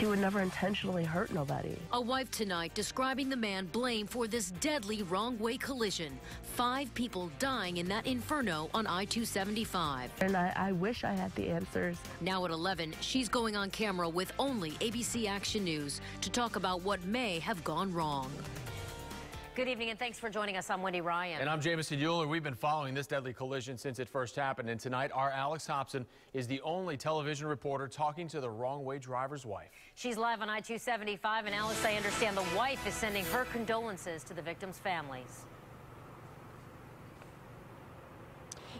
He would never intentionally hurt nobody. A wife tonight describing the man blamed for this deadly wrong-way collision. 5 people dying in that inferno on I-275. And I wish I had the answers. Now at 11, she's going on camera with only ABC Action News to talk about what may have gone wrong. Good evening and thanks for joining us. I'm Wendy Ryan. And I'm Jamison Euler. We've been following this deadly collision since it first happened. And tonight, our Alex Hobson is the only television reporter talking to the wrong-way driver's wife. She's live on I-275. And Alex, I understand the wife is sending her condolences to the victims' families.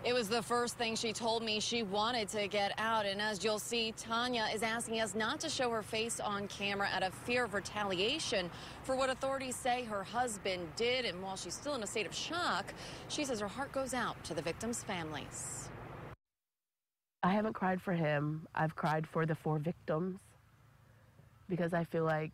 It was the first thing she told me. She wanted to get out. And as you'll see, Tanya is asking us not to show her face on camera out of fear of retaliation for what authorities say her husband did. And while she's still in a state of shock, she says her heart goes out to the victims' families. I haven't cried for him. I've cried for the 4 victims because I feel like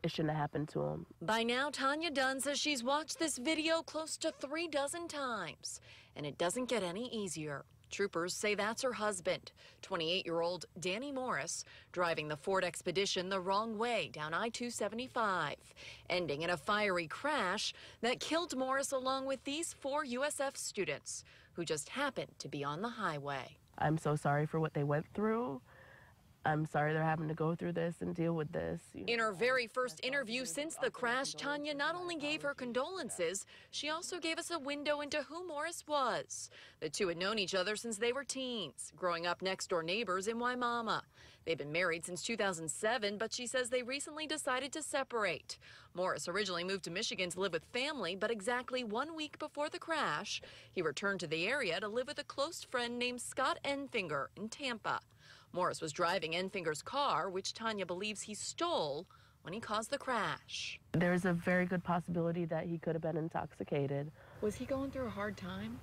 it shouldn't have happened to him. By now, Tanya Dunn says she's watched this video close to 3 dozen times, and it doesn't get any easier. Troopers say that's her husband, 28-year-old Danny Morris, driving the Ford Expedition the wrong way down I-275, ending in a fiery crash that killed Morris along with these 4 USF students who just happened to be on the highway. I'm so sorry for what they went through. I'm sorry they're having to go through this and deal with this. In her very first interview since the crash, Tanya not only gave her condolences, she also gave us a window into who Morris was. The two had known each other since they were teens, growing up next-door neighbors in Waimama. They've been married since 2007, but she says they recently decided to separate. Morris originally moved to Michigan to live with family, but exactly 1 week before the crash, he returned to the area to live with a close friend named Scott Enfinger in Tampa. Morris was driving Enfinger's car, which Tanya believes he stole when he caused the crash. There's a very good possibility that he could have been intoxicated. Was he going through a hard time?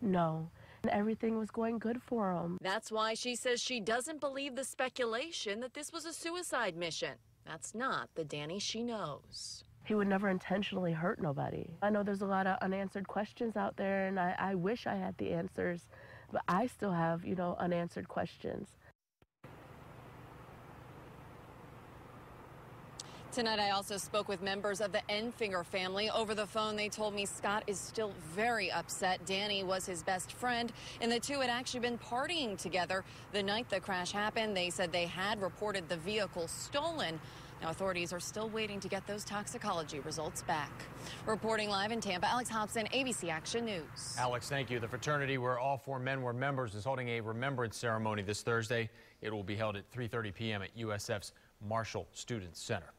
No. Everything was going good for him. That's why she says she doesn't believe the speculation that this was a suicide mission. That's not the Danny she knows. He would never intentionally hurt nobody. I know there's a lot of unanswered questions out there, and I wish I had the answers, but I still have, unanswered questions. Tonight, I also spoke with members of the Enfinger family. Over the phone, they told me Scott is still very upset. Danny was his best friend, and the two had actually been partying together the night the crash happened. They said they had reported the vehicle stolen. Now, authorities are still waiting to get those toxicology results back. Reporting live in Tampa, Alex Hobson, ABC Action News. Alex, thank you. The fraternity where all 4 men were members is holding a remembrance ceremony this Thursday. It will be held at 3:30 p.m. at USF's Marshall Student Center.